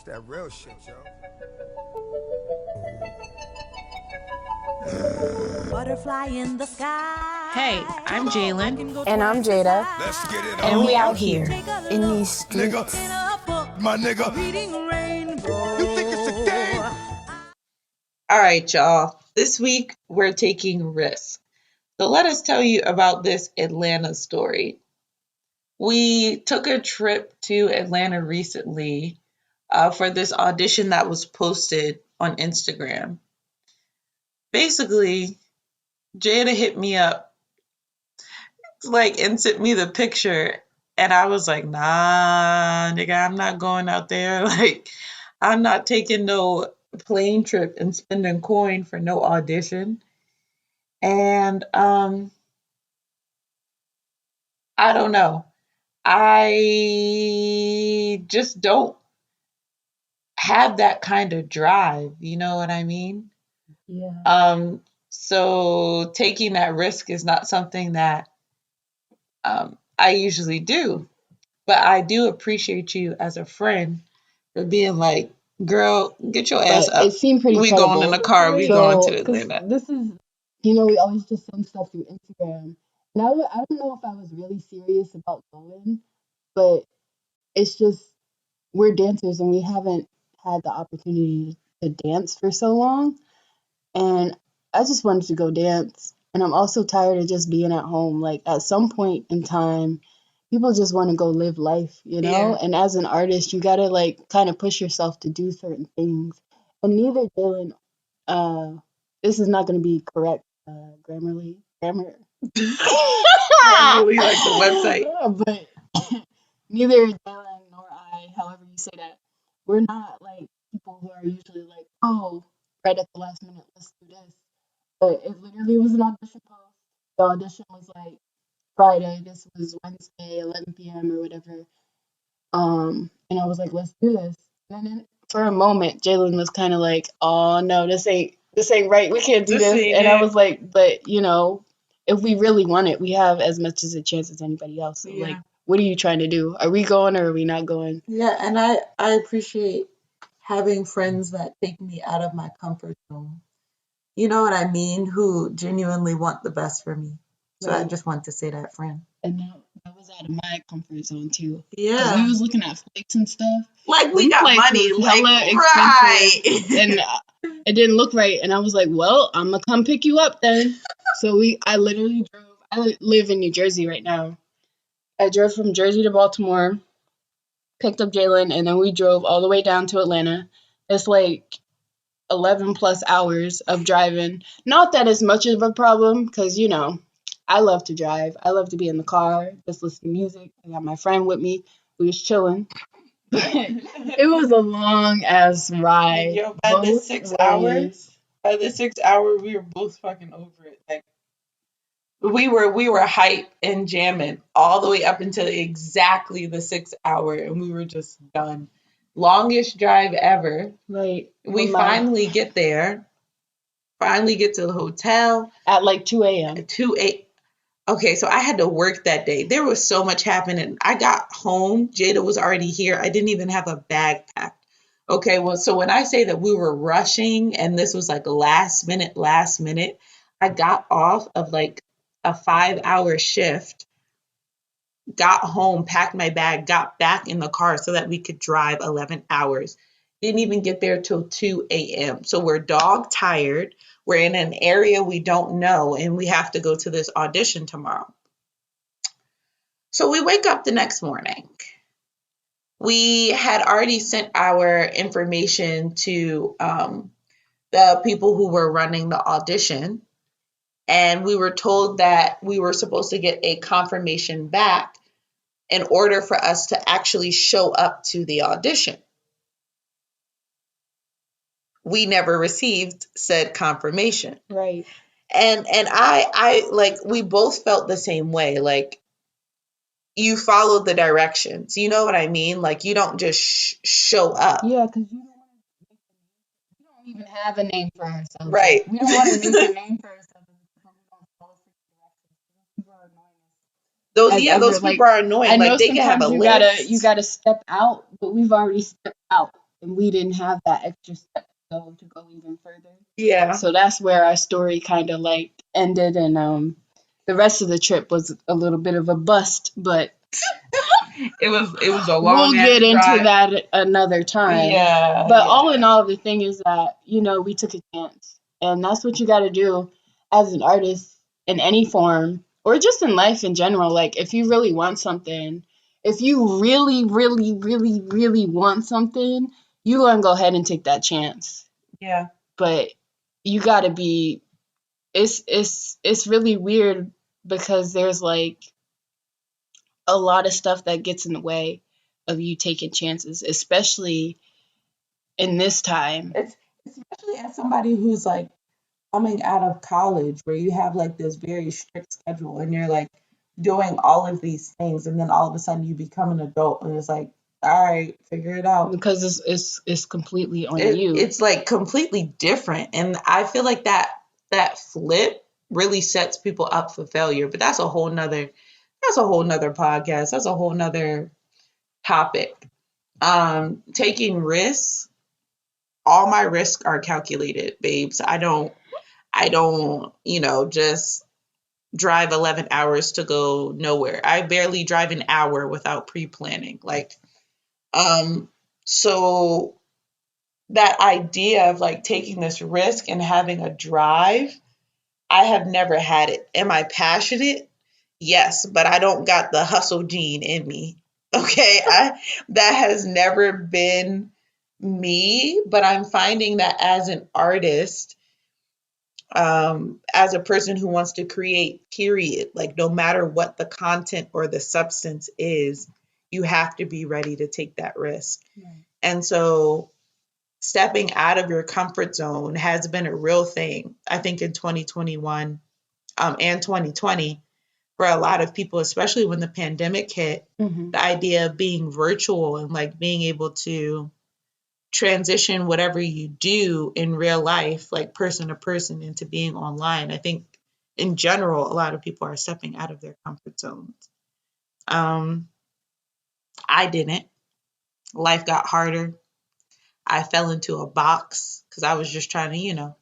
It's that real shit, yo. Butterfly in the sky. Hey, I'm Jalen. And I'm Jada. Let's get it And on. we out here Take a in look these streets. Nigga, my nigga. reading rainbow. You think it's a game? All right, y'all. This week we're taking risks. So let us tell you about this Atlanta story. We took a trip to Atlanta recently for this audition that was posted on Instagram. Basically, Jada hit me up and sent me the picture, and I was like, nah, nigga, I'm not going out there. Like, I'm not taking no plane trip and spending coin for no audition. And I don't know. I just don't have that kind of drive, you know what I mean? Yeah. So taking that risk is not something that I usually do. But I do appreciate you as a friend for being like, girl, get your ass But it up. seemed pretty We going in credible. the car. We going to Because Atlanta. this is, we always just send stuff through Instagram. And I don't know if I was really serious about going, but it's just, we're dancers and we haven't had the opportunity to dance for so long. And I just wanted to go dance. And I'm also tired of just being at home. Like at some point in time, people just want to go live life, you know? Yeah. And as an artist, you gotta like kind of push yourself to do certain things. And neither Dylan, uh, this is not gonna be correct grammar. Probably like the website. But neither Dylan nor I, however you say that, we're not like people who are usually like, oh, right at the last minute, let's do this. But it literally was an audition post. The audition was like Friday. This was Wednesday, 11 p.m. or whatever. And I was like, let's do this. And then for a moment, Jalen was kind of like, oh no, this ain't right. We can't do This this. ain't And I it. was like, but if we really want it, we have as much as a chance as anybody else. So like, Yeah. what are you trying to do? Are we going or are we not going? Yeah, and I appreciate having friends that take me out of my comfort zone. You know what I mean? Who genuinely want the best for me. So I Right. just want to say that, friend. And that was out of my comfort zone too. Because Yeah. we was looking at flights and stuff. Like we Them got flights money, was like hella right. expensive, and it didn't look right. And I was like, "Well, I'm gonna come pick you up then." So I literally drove. Live in New Jersey right now. I drove from Jersey to Baltimore, picked up Jalen, and then we drove all the way down to Atlanta. It's like 11 plus hours of driving. Not that it's much of a problem, because I love to drive. I love to be in the car, just listen to music. I got my friend with me. We was chilling. It was a long ass ride. Yo, Both ways. by the 6 hour, we were both fucking over it. Like we were hype and jamming all the way up until exactly the 6 hour, and we were just done. Longest drive ever. Right. We finally get there. Finally get to the hotel. At like 2 a.m. 2 Okay, so I had to work that day. There was so much happening. I got home, Jada was already here. I didn't even have a bag packed. Okay, well, so when I say that we were rushing and this was like last minute, I got off of like a 5 hour shift, got home, packed my bag, got back in the car so that we could drive 11 hours. Didn't even get there till 2 a.m. So we're dog tired. We're in an area we don't know, and we have to go to this audition tomorrow. So we wake up the next morning. We had already sent our information to the people who were running the audition, and we were told that we were supposed to get a confirmation back in order for us to actually show up to the audition. We never received said confirmation. Right. And I like we both felt the same way. Like you followed the directions. You know what I mean? Like you don't just show up. Yeah, because we don't even have a name for ourselves. Right. We don't want to make a name for ourselves. We don't follow certain directions. People are annoying Those as yeah, ever. those Like people are annoying. I know Like they can have a sometimes you list. gotta step out, but we've already stepped out. and we didn't have that extra step to go even further. Yeah. So that's where our story kind of like ended, and the rest of the trip was a little bit of a bust, but It was a we'll long ass get into drive. that another time. Yeah, But all yeah. in all, the thing is that, we took a chance. And that's what you got to do as an artist in any form or just in life in general. Like, if you really want something, if you really, really, really, really want something, you going to go ahead and take that chance. Yeah. But you got to be, it's really weird because there's like a lot of stuff that gets in the way of you taking chances, especially in this time. It's especially as somebody who's like coming out of college where you have like this very strict schedule and you're like doing all of these things and then all of a sudden you become an adult and it's like, all right, figure it out. Because it's completely on you. It's like completely different. And I feel like that flip really sets people up for failure. But that's a whole nother podcast. That's a whole nother topic. Taking risks, all my risks are calculated, babes. I don't, just drive 11 hours to go nowhere. I barely drive an hour without pre-planning. Like, so that idea of like taking this risk and having a drive, I have never had it. Am I passionate? Yes, but I don't got the hustle gene in me. Okay, that has never been me, but I'm finding that as an artist, as a person who wants to create, period, like no matter what the content or the substance is, you have to be ready to take that risk. Right. And so stepping out of your comfort zone has been a real thing, I think, in 2021 and 2020 for a lot of people, especially when the pandemic hit. Mm-hmm. The idea of being virtual and like being able to transition whatever you do in real life, like person to person, into being online. I think in general, a lot of people are stepping out of their comfort zones. Um, I didn't. Life got harder. I fell into a box because I was just trying to,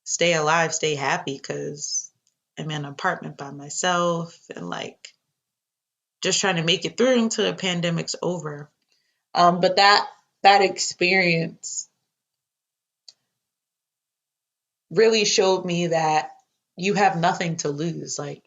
stay alive, stay happy because I'm in an apartment by myself and like just trying to make it through until the pandemic's over. But that experience really showed me that you have nothing to lose. Like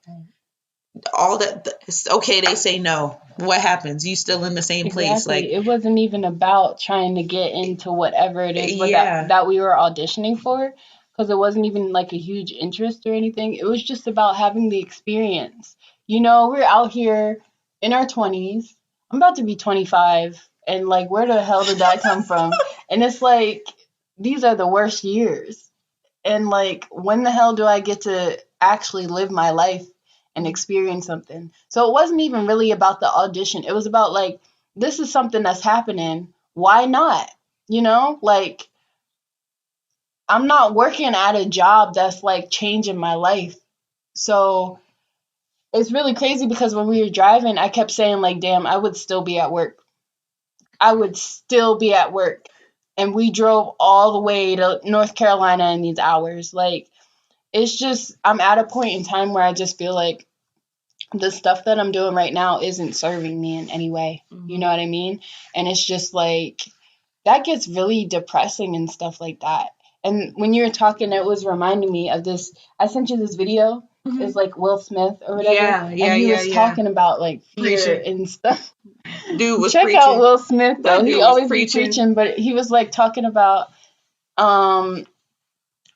all that, it's okay, they say no. What happens? You still in the same place. Exactly. Like, It wasn't even about trying to get into whatever it is yeah, that we were auditioning for, because it wasn't even like a huge interest or anything. It was just about having the experience. We're out here in our 20s. I'm about to be 25, and like, where the hell did that come from? And it's like, these are the worst years. And like, when the hell do I get to actually live my life and experience something? So it wasn't even really about the audition. It was about like, this is something that's happening. Why not? Like, I'm not working at a job that's like changing my life. So it's really crazy because when we were driving, I kept saying like, damn, I would still be at work. I would still be at work. And we drove all the way to North Carolina in these hours. Like, it's just, I'm at a point in time where I just feel like the stuff that I'm doing right now isn't serving me in any way. You know what I mean? And it's just like, that gets really depressing and stuff like that. And when you were talking, it was reminding me of this. I sent you this video. It's like Will Smith or whatever. yeah, and he was talking about like fear Preaching. and stuff. Dude was Check out preaching. Will Smith though. That He dude was always be preaching. preaching, but he was like talking about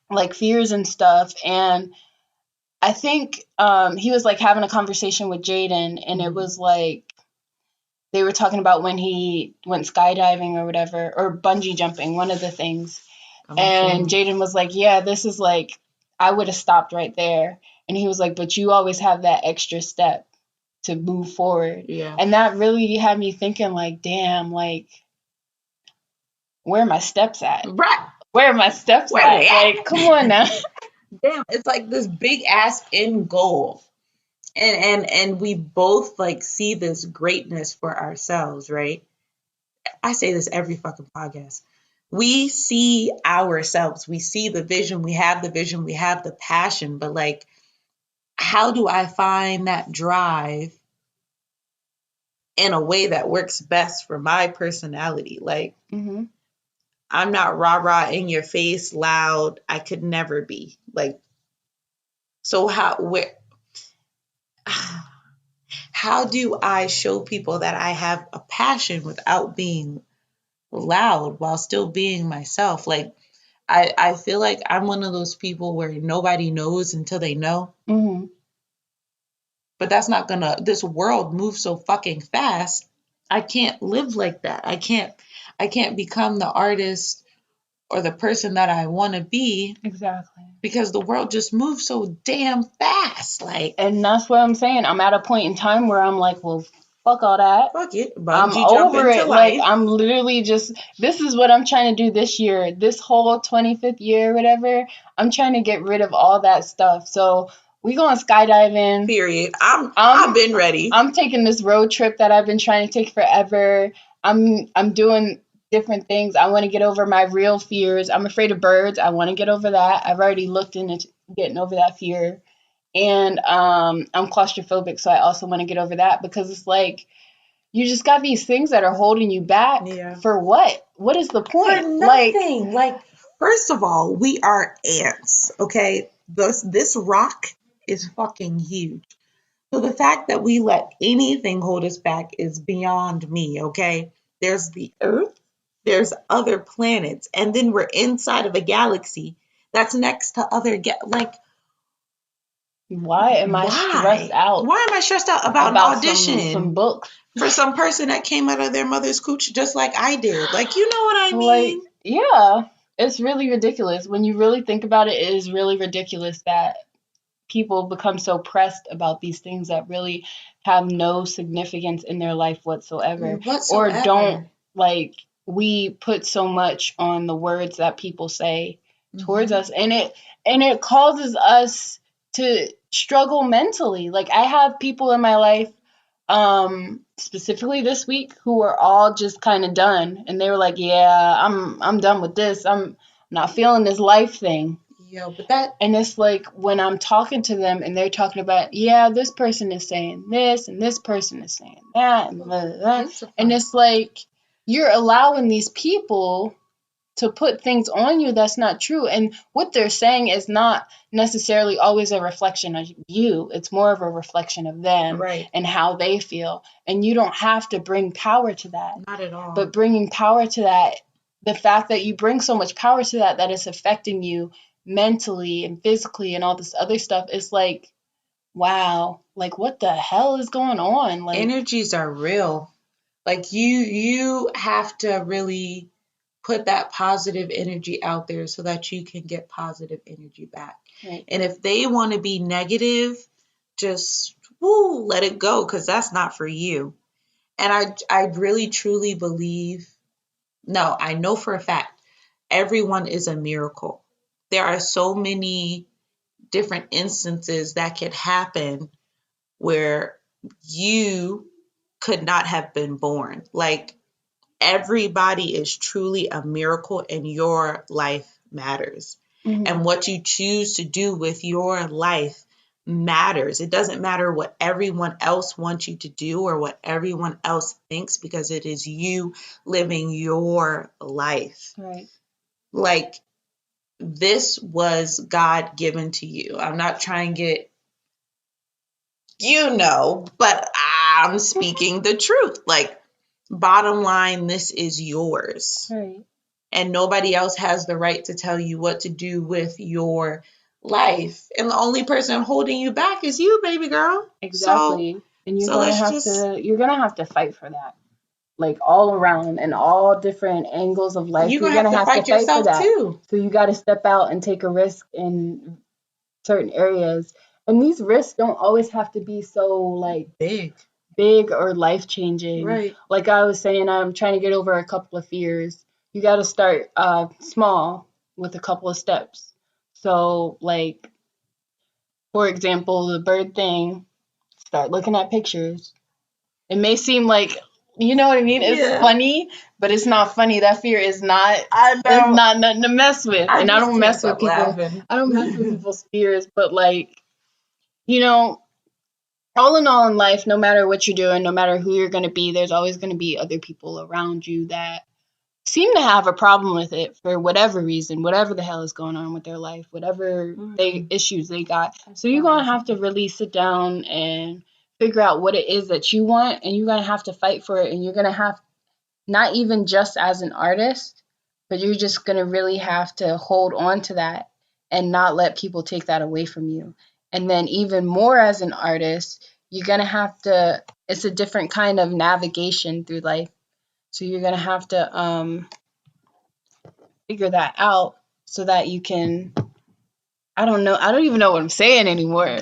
like fears and stuff. And I think he was like having a conversation with Jaden, and it was like they were talking about when he went skydiving or whatever, or bungee jumping, one of the things. And Jaden was like, yeah, this is like, I would have stopped right there. And he was like, but you always have that extra step to move forward. Yeah. And that really had me thinking like, damn, like, where are my steps at? Right. Where are my steps Where at? they at? Like, come on now. Damn, it's like this big ass end goal. And we both like see this greatness for ourselves, right? I say this every fucking podcast. We see ourselves, we see the vision, we have the passion, but like, how do I find that drive in a way that works best for my personality? Like, I'm not rah rah in your face, loud. I could never be. Like, so how do I show people that I have a passion without being loud while still being myself? Like, I feel like I'm one of those people where nobody knows until they know. But that's not gonna, this world moves so fucking fast. I can't live like that. I can't become the artist or the person that I want to be. Exactly. Because the world just moves so damn fast. Like, and that's what I'm saying. I'm at a point in time where I'm like, well, fuck all that. Fuck it. I'm over it. Like, I'm literally just, this is what I'm trying to do this year. This whole 25th year, whatever, I'm trying to get rid of all that stuff. So we going skydiving. Period. I've been ready. I'm taking this road trip that I've been trying to take forever. I'm doing different things. I want to get over my real fears. I'm afraid of birds. I want to get over that. I've already looked into getting over that fear. And I'm claustrophobic, so I also want to get over that, because it's like, you just got these things that are holding you back. Yeah. For what? What is the point? For nothing. Like, first of all, we are ants, okay? This rock is fucking huge. So the fact that we let anything hold us back is beyond me, okay? There's the Earth, there's other planets, and then we're inside of a galaxy that's next to other like, why am I stressed out? Why am I stressed out about an audition? Some books for some person that came out of their mother's cooch just like I did. Like, you know what I mean? Like, yeah, it's really ridiculous. When you really think about it, it is really ridiculous that people become so pressed about these things that really have no significance in their life whatsoever. Or don't, like, we put so much on the words that people say towards us, and it causes us to struggle mentally. Like, I have people in my life, specifically this week, who are all just kind of done, and they were like, yeah, I'm done with this. I'm not feeling this life thing. Yeah, but that, and it's like, when I'm talking to them and they're talking about, yeah, this person is saying this and this person is saying that, and blah, blah, blah. And it's like, you're allowing these people to put things on you that's not true. And what they're saying is not necessarily always a reflection of you. It's more of a reflection of them, right, and how they feel. And you don't have to bring power to that. Not at all. But bringing power to that, the fact that you bring so much power to that, that it's affecting you mentally and physically and all this other stuff, is like, wow, like, what the hell is going on? Like, energies are real. Like, you have to really put that positive energy out there so that you can get positive energy back. Right. And if they want to be negative, just let it go, because that's not for you. And I really truly believe, no, I know for a fact, everyone is a miracle. There are so many different instances that could happen where you could not have been born. Like, everybody is truly a miracle, and your life matters. And what you choose to do with your life matters. It doesn't matter what everyone else wants you to do or what everyone else thinks, because it is you living your life. Right. Like, this was God given to you. I'm not trying to get, but I'm speaking the truth. Like, bottom line, this is yours. Right. And nobody else has the right to tell you what to do with your life. And the only person holding you back is you, baby girl. Exactly. And you're gonna have to fight for that. Like, all around, and all different angles of life. You're gonna have to fight yourself for that too. So you got to step out and take a risk in certain areas. And these risks don't always have to be so, like, big or life changing. Right. Like I was saying, I'm trying to get over a couple of fears. You got to start small with a couple of steps. So, like, for example, the bird thing, start looking at pictures. It may seem like You know what I mean? It's Yeah. funny, but it's not funny. That fear is not. I It's know. not nothing to mess with, I and I just don't can't mess with stop people. laughing. I don't mess with people's fears, but like, you know, all in all in life, no matter what you're doing, no matter who you're gonna be, there's always gonna be other people around you that seem to have a problem with it for whatever reason, whatever the hell is going on with their life, whatever they issues they got. So you're gonna have to really sit down and figure out what it is that you want, and you're gonna have to fight for it, and you're gonna have not even just as an artist, but you're just gonna really have to hold on to that and not let people take that away from you. And then even more as an artist, you're gonna have to. It's a different kind of navigation through life. So you're gonna have to figure that out so that you can. I don't know. I don't even know what I'm saying anymore.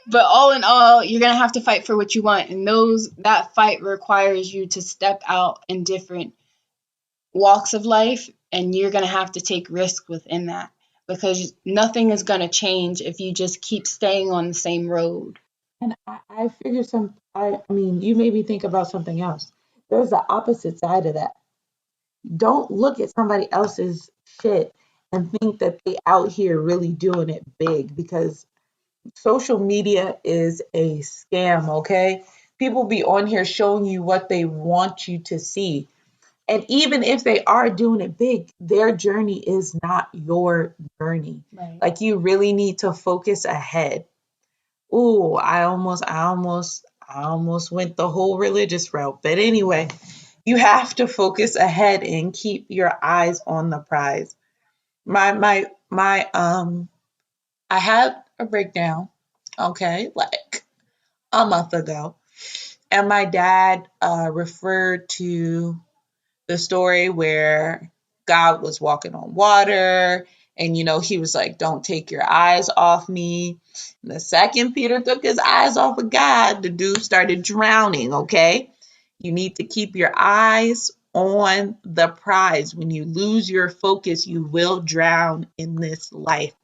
But all in all, you're gonna have to fight for what you want, and that fight requires you to step out in different walks of life, and you're going to have to take risk within that because nothing is going to change if you just keep staying on the same road. And I figured I mean, you made me think about something else. There's the opposite side of that. Don't look at somebody else's shit and think that they out here really doing it big because social media is a scam, okay? People be on here showing you what they want you to see. And even if they are doing it big, their journey is not your journey. Right. Like you really need to focus ahead. Ooh, I almost went the whole religious route. But anyway, you have to focus ahead and keep your eyes on the prize. My I had a breakdown, okay, like a month ago. And my dad referred to the story where God was walking on water. And, he was like, don't take your eyes off me. And the second Peter took his eyes off of God, the dude started drowning, okay? You need to keep your eyes on the prize. When you lose your focus, you will drown in this life.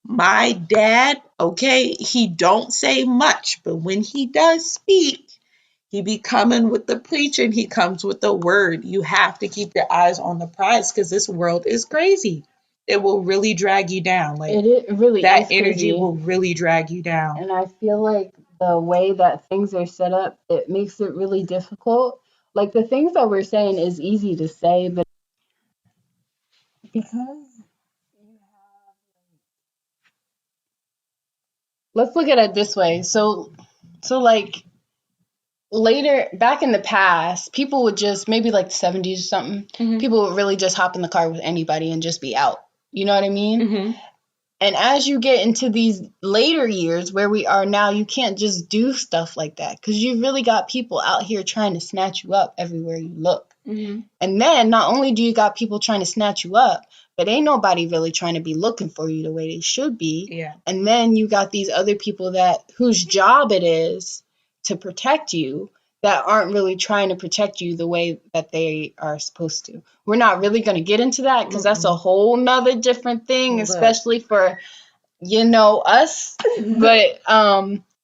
My dad, okay, he don't say much, but when he does speak, he be coming with the preaching. He comes with the word. You have to keep your eyes on the prize because this world is crazy. It will really drag you down. Like It really that is energy crazy. will really drag you down. And I feel like the way that things are set up, it makes it really difficult. Like the things that we're saying is easy to say, but because let's look at it this way. So like later back in the past, people would just maybe like the 70s or something, people would really just hop in the car with anybody and just be out. You know what I mean? And as you get into these later years where we are now, you can't just do stuff like that because you really got people out here trying to snatch you up everywhere you look. And then not only do you got people trying to snatch you up, but ain't nobody really trying to be looking for you the way they should be. Yeah. And then you got these other people that whose job it is to protect you that aren't really trying to protect you the way that they are supposed to. We're not really going to get into that because that's a whole nother different thing, especially for us. But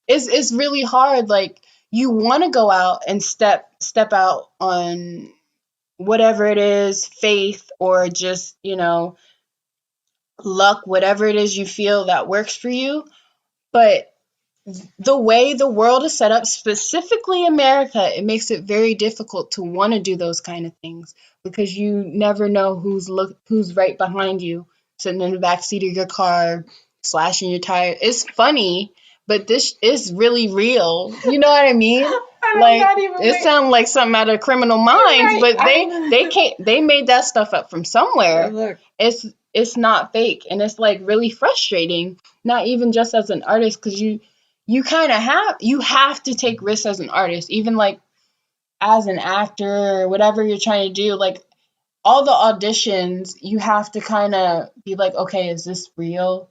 it's really hard. Like you want to go out and step out on whatever it is, faith or just, luck, whatever it is you feel that works for you. But the way the world is set up, specifically America, it makes it very difficult to want to do those kind of things because you never know who's right behind you, sitting in the back seat of your car, slashing your tire. It's funny, but this is really real. You know what I mean? Like it sounds like something out of Criminal Minds, but they made that stuff up from somewhere. Look. It's not fake, and it's like really frustrating. Not even just as an artist, because you kind of have to take risks as an artist, even like as an actor or whatever you're trying to do. Like all the auditions, you have to kind of be like, okay, is this real?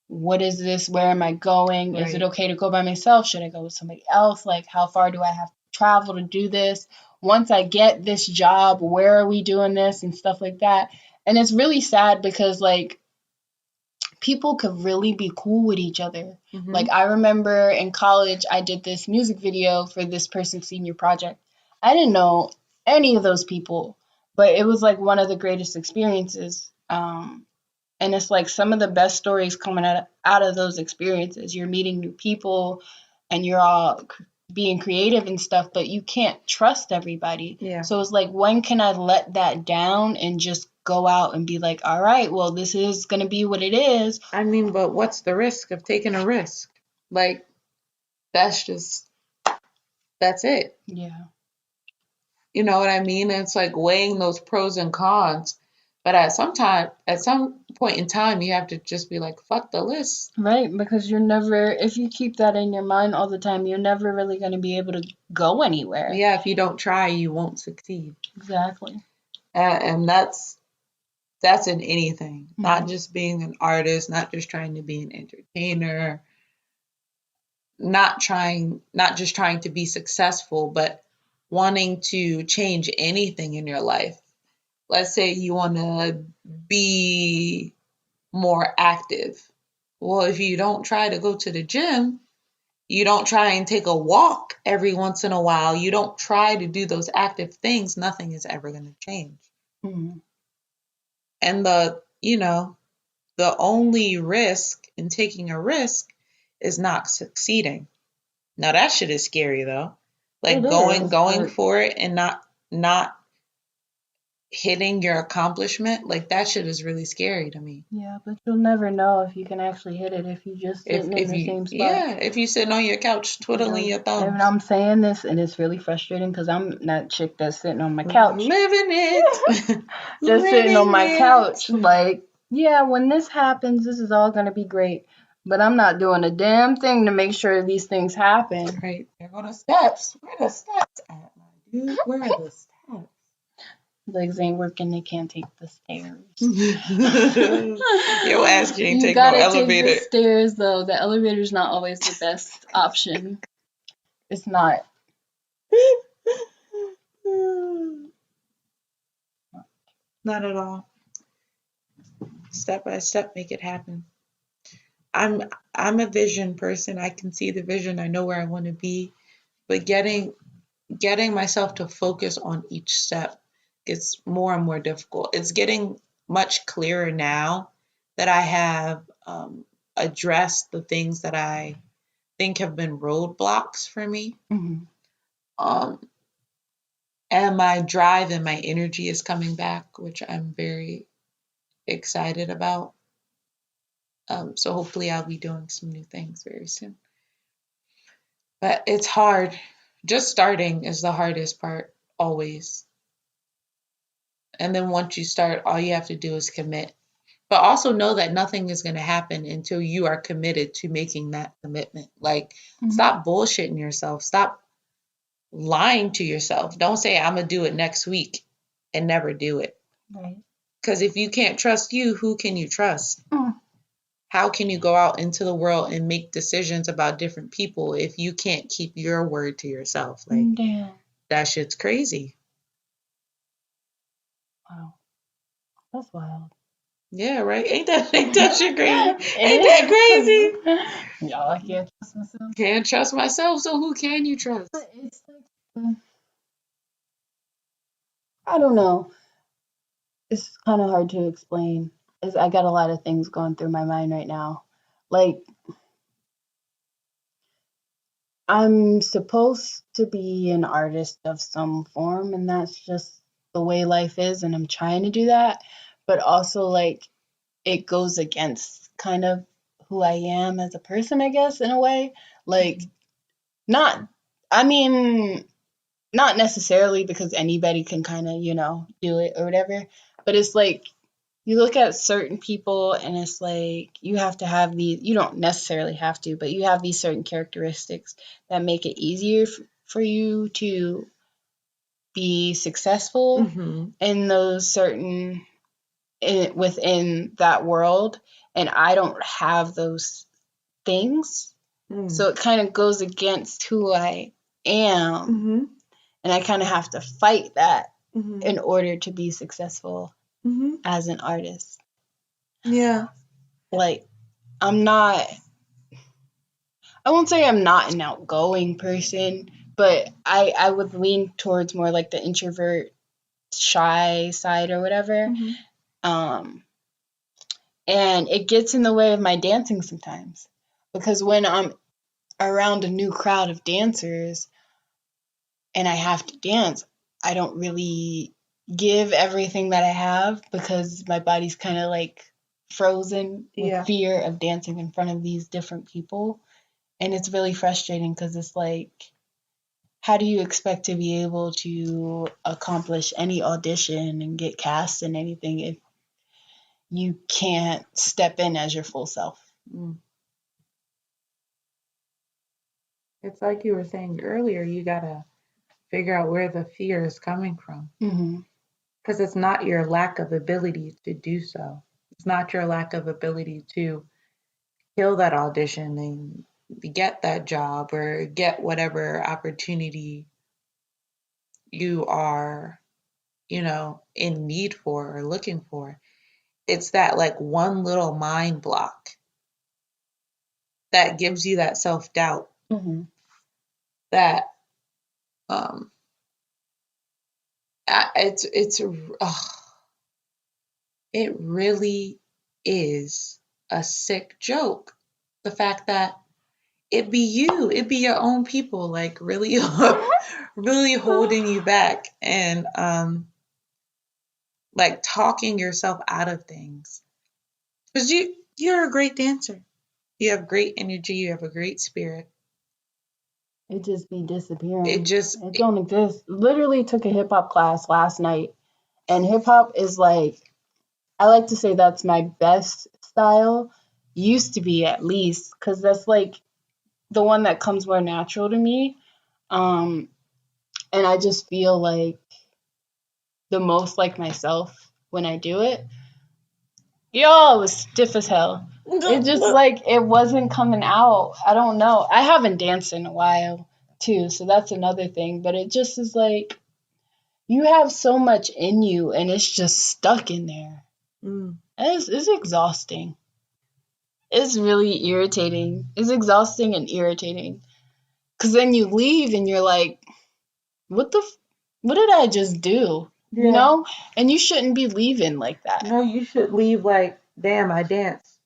What is this? Where am I going? Is it okay to go by myself? Should I go with somebody else? Like, how far do I have to travel to do this? Once I get this job, where are we doing this and stuff like that? And it's really sad because like people could really be cool with each other. Like I remember in college, I did this music video for this person's senior project. I didn't know any of those people, but it was like one of the greatest experiences. And it's like some of the best stories coming out of those experiences. You're meeting new people and you're all being creative and stuff, but you can't trust everybody. Yeah. So it's like, when can I let that down and just go out and be like, all right, well, this is going to be what it is. I mean, but what's the risk of taking a risk? Like, that's it. Yeah. You know what I mean? It's like weighing those pros and cons. But at some point in time, you have to just be like, fuck the list. Right, because you're never, if you keep that in your mind all the time, you're never really going to be able to go anywhere. Yeah, if you don't try, you won't succeed. Exactly. And that's in anything, not just being an artist, not just trying to be an entertainer, not just trying to be successful, but wanting to change anything in your life. Let's say you want to be more active. Well, if you don't try to go to the gym, you don't try and take a walk every once in a while, you don't try to do those active things, nothing is ever going to change. Mm-hmm. And the only risk in taking a risk is not succeeding. Now that shit is scary though. Like It going is, for it and not hitting your accomplishment, like that shit is really scary to me. yeah, but you'll never know if you can actually hit it if you just sitting in the same spot. If you sitting on your couch twiddling your thumbs. And I'm saying this, and it's really frustrating because I'm that chick that's sitting on my couch. Living it. Just sitting on my couch, like, yeah, when this happens, this is all going to be great. But I'm not doing a damn thing to make sure these things happen. Right. There go the steps. Where the steps at, my dude? Where are the steps? Legs ain't working, they can't take the stairs. Your ass can't take no gotta elevator. take the stairs, though. The elevator's not always the best option. It's not. Not at all. Step by step, make it happen. I'm a vision person. I can see the vision. I know where I want to be, but getting myself to focus on each step gets more and more difficult. It's getting much clearer now that I have addressed the things that I think have been roadblocks for me. Mm-hmm. And my drive and my energy is coming back, which I'm very excited about. So hopefully I'll be doing some new things very soon. But it's hard. Just starting is the hardest part, always. And then once you start, all you have to do is commit. But also know that nothing is going to happen until you are committed to making that commitment. Like, stop bullshitting yourself. Stop lying to yourself. Don't say, I'm going to do it next week and never do it. Right. Because if you can't trust you, who can you trust? How can you go out into the world and make decisions about different people if you can't keep your word to yourself? Like, damn. That shit's crazy. Wow. That's wild. Yeah, right? Ain't that shit crazy? Ain't It that is. crazy? Y'all, I can't trust myself. Can't trust myself, so who can you trust? But it's like, I don't know. It's kind of hard to explain. I got a lot of things going through my mind right now. Like, I'm supposed to be an artist of some form, and that's just the way life is, and I'm trying to do that. But also, like, it goes against kind of who I am as a person, I guess, in a way. Like, not, I mean, not necessarily because anybody can kind of, do it or whatever, but it's like, you look at certain people and it's like you have to have these, you don't necessarily have to, but you have these certain characteristics that make it easier for you to be successful in those certain, within that world. And I don't have those things. So it kind of goes against who I am. And I kind of have to fight that in order to be successful as an artist. Yeah. Like, I won't say I'm not an outgoing person, but I would lean towards more like the introvert, shy side or whatever. Um, and it gets in the way of my dancing sometimes because when I'm around a new crowd of dancers and I have to dance, I don't really give everything that I have because my body's kind of like frozen with fear of dancing in front of these different people. And it's really frustrating because it's like, how do you expect to be able to accomplish any audition and get cast in anything if you can't step in as your full self? It's like you were saying earlier, you gotta figure out where the fear is coming from. Because it's not your lack of ability to do so. It's not your lack of ability to kill that audition and get that job or get whatever opportunity you are, in need for or looking for. It's that like one little mind block that gives you that self-doubt that it really is a sick joke. The fact that it'd be your own people, like really, really holding you back and like talking yourself out of things. Because you're a great dancer. You have great energy. You have a great spirit. It just be disappearing. It don't exist. Literally took a hip hop class last night, and hip hop is like, I like to say that's my best style. Used to be, at least, because that's like the one that comes more natural to me. And I just feel like the most like myself when I do it. Yo, it was stiff as hell. It just like it wasn't coming out. I don't know. I haven't danced in a while too, so that's another thing. But it just is like you have so much in you, and it's just stuck in there. It's exhausting. It's really irritating. It's exhausting and irritating. Cause then you leave and you're like, what did I just do? Yeah. You know? And you shouldn't be leaving like that. No, you should leave like, damn, I danced.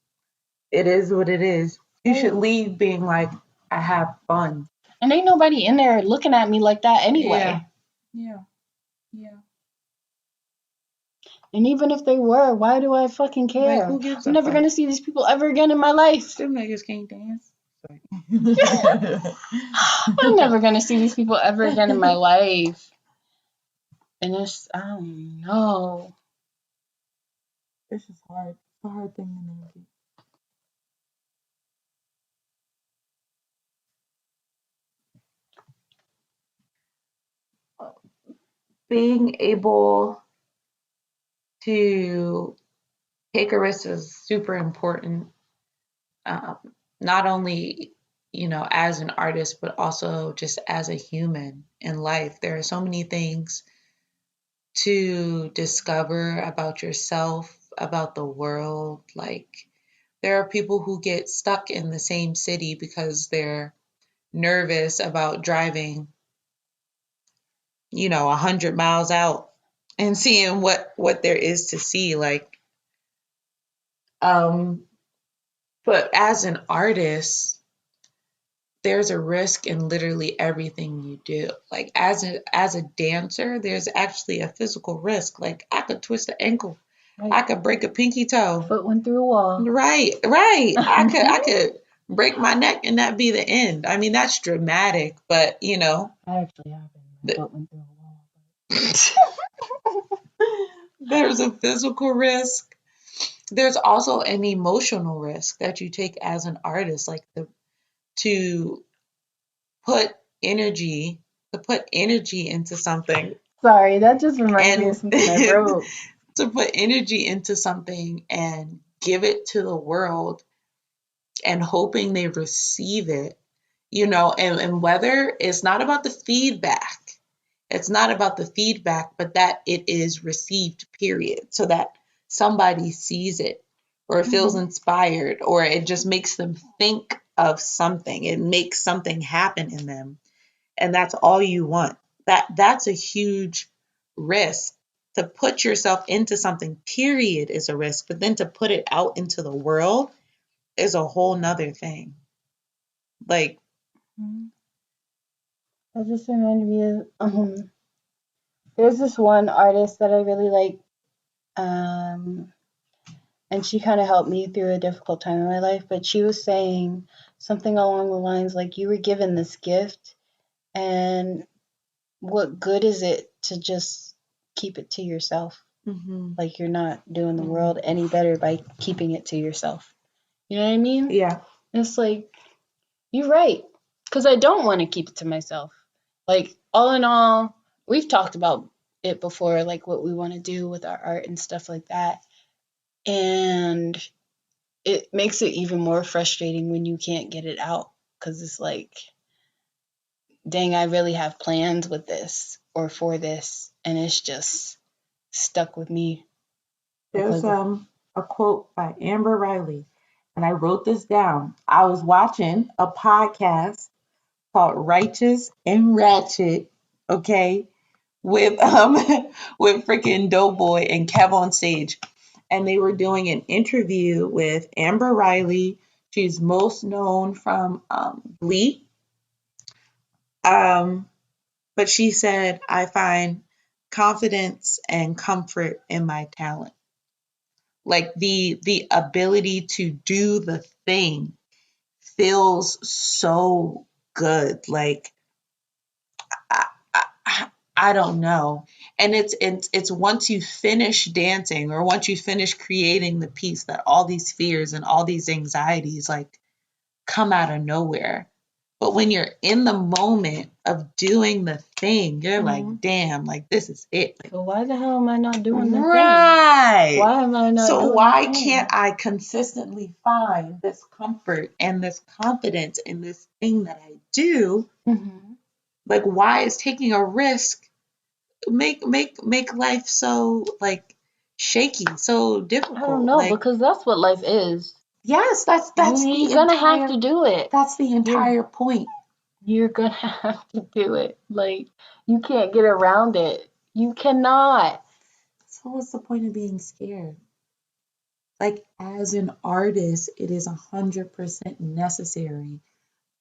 It is what it is. You should leave being like, I have fun. And ain't nobody in there looking at me like that anyway. Yeah. And even if they were, why do I fucking care? Like, who gives I'm a never fuck? gonna see these people ever again in my life. Them niggas can't dance. I'm never gonna see these people ever again in my life. And it's, I don't know. It's just hard. It's a hard thing to navigate. Being able to take a risk is super important. Not only, as an artist, but also just as a human in life. There are so many things to discover about yourself, about the world. Like, there are people who get stuck in the same city because they're nervous about driving, 100 miles out and seeing what there is to see. Like, but as an artist, there's a risk in literally everything you do. Like, as a dancer, there's actually a physical risk. Like, I could twist an ankle. Right. I could break a pinky toe. Foot went through a wall. Right. I could break my neck and that be the end. I mean, that's dramatic, but I actually happened. My foot went through a wall. there's a physical risk. There's also an emotional risk that you take as an artist, like to put energy into something. Sorry, that just reminded me of something I wrote. To put energy into something and give it to the world and hoping they receive it, and whether it's not about the feedback. It's not about the feedback, but that it is received, period. So that somebody sees it or feels inspired, or it just makes them think of something. It makes something happen in them. and that's all you want. That's a huge risk. To put yourself into something, period, is a risk. But then to put it out into the world is a whole nother thing. Like, That just reminded me of there's this one artist that I really like, and she kind of helped me through a difficult time in my life. But she was saying something along the lines like, "You were given this gift, and what good is it to just keep it to yourself? Like you're not doing the world any better by keeping it to yourself." You know what I mean? yeah. It's like, you're right. Because I don't want to keep it to myself. Like, all in all, we've talked about it before, like what we want to do with our art and stuff like that. And it makes it even more frustrating when you can't get it out. Because it's like, dang, I really have plans with this or for this. And it's just stuck with me. There's a quote by Amber Riley, and I wrote this down. I was watching a podcast called Righteous and Ratchet, okay, with with freaking Doughboy and Kev on stage. And they were doing an interview with Amber Riley. She's most known from Bleak. But she said, I find confidence and comfort in my talent. Like the ability to do the thing feels so good. Like I, I don't know. And it's once you finish dancing or once you finish creating the piece that all these fears and all these anxieties like come out of nowhere. But when you're in the moment of doing the thing, you're like, damn, like this is it. Like, So why the hell am I not doing the thing? right. Why am I not So doing why the thing? can't I consistently find this comfort and this confidence in this thing that I do? Like, why is taking a risk make life so like shaky, so difficult? I don't know, like, because that's what life is. yes, that's You're gonna have to do it. That's the entire point. You're gonna have to do it. Like, you can't get around it. You cannot. So what's the point of being scared? Like, as an artist, it is 100% necessary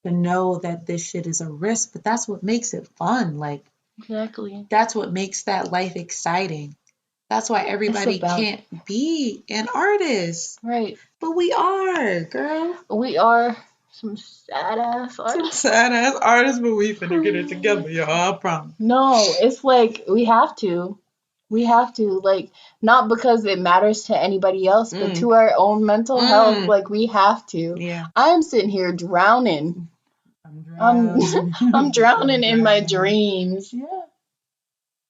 to know that this shit is a risk, but that's what makes it fun. Like, Exactly. that's what makes that life exciting. That's why everybody can't be an artist. Right. But we are, girl. We are some sad ass artists. Some sad ass artists, but we finna get it together, y'all. I promise. No, it's like we have to. We have to, like, not because it matters to anybody else, but to our own mental health. Like, we have to. Yeah. I'm sitting here drowning. I'm drowning in my dreams. Yeah.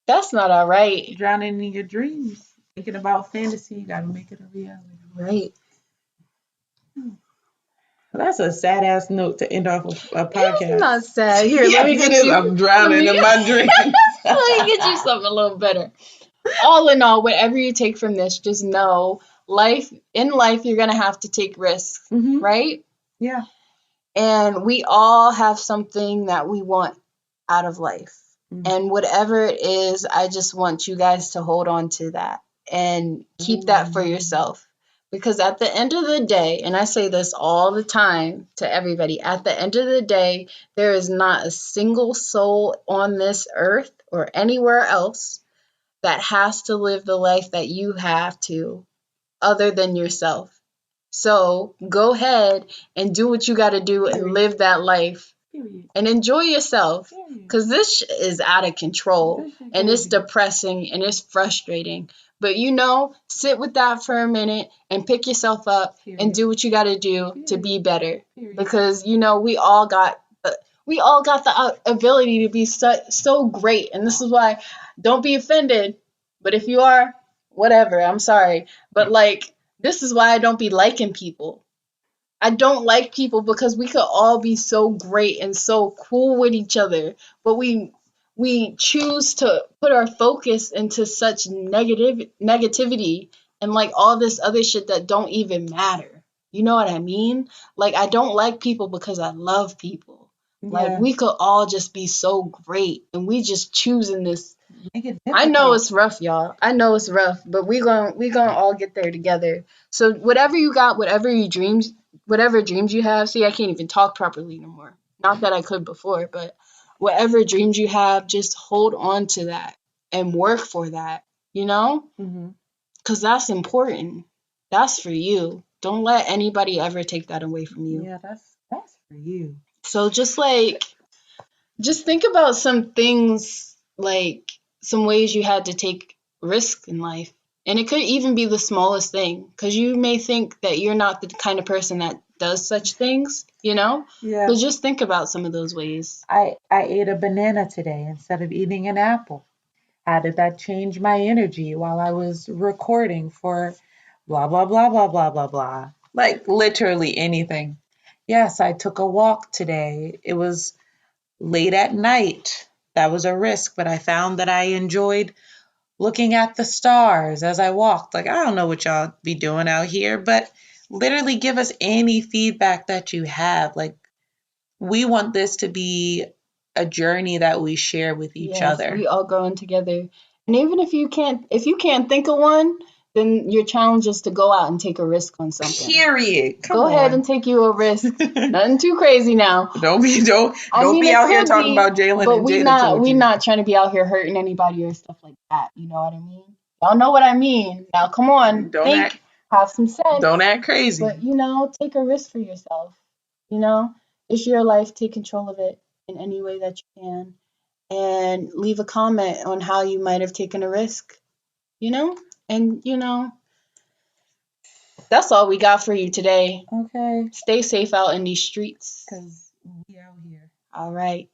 That's not all right. Drowning in your dreams. Thinking about fantasy, you gotta make it a reality. Right. That's a sad ass note to end off a podcast. It's not sad. Here, let me get you. I'm drowning in my dreams. Let me get you something a little better. All in all, whatever you take from this, just know in life, you're going to have to take risks, right? Yeah. And we all have something that we want out of life. And whatever it is, I just want you guys to hold on to that and keep that for yourself. Because at the end of the day, and I say this all the time to everybody, at the end of the day, there is not a single soul on this earth or anywhere else that has to live the life that you have to, other than yourself. So go ahead and do what you got to do and live that life. And enjoy yourself, because this is out of control and it's depressing and it's frustrating. But sit with that for a minute and pick yourself up and do what you got to do to be better. Because we all got the ability to be so great, and this is why, don't be offended. But if you are, whatever, I'm sorry. But this is why I don't be liking people. I don't like people because we could all be so great and so cool with each other, but we choose to put our focus into such negativity and all this other shit that don't even matter. You know what I mean? I don't like people because I love people. Like, Yeah. we could all just be so great, and we just choosing this. Make it I know difficult. it's rough, y'all. I know it's rough, but we gonna all get there together. So whatever you got, whatever dreams you have. See, I can't even talk properly no more. Not that I could before, but whatever dreams you have, just hold on to that and work for that. You know, Hmm. because that's important. That's for you. Don't let anybody ever take that away from you. Yeah, that's for you. So just think about some things, like some ways you had to take risk in life. And it could even be the smallest thing, because you may think that you're not the kind of person that does such things, you know? Yeah. So just think about some of those ways. I ate a banana today instead of eating an apple. How did that change my energy while I was recording for blah blah blah blah blah blah blah? Like literally anything. Yes, I took a walk today. It was late at night. That was a risk, but I found that I enjoyed looking at the stars as I walked. Like, I don't know what y'all be doing out here, but literally give us any feedback that you have. Like, we want this to be a journey that we share with each Yes, other. we all growing together. And even if you can't think of one, then your challenge is to go out and take a risk on something. Period. Come Go ahead on. and take you a risk. Nothing too crazy now. Don't be I mean, be it out here could talking be, about Jalen but and Jada told we you. not trying to be out here hurting anybody or stuff like that. You know what I mean? Y'all know what I mean. Now, come on, Don't think, have some sense, don't act crazy. but take a risk for yourself. You know, it's your life. Take control of it in any way that you can, and leave a comment on how you might have taken a risk. You know, and that's all we got for you today. Okay. Stay safe out in these streets. Because we out here. All right.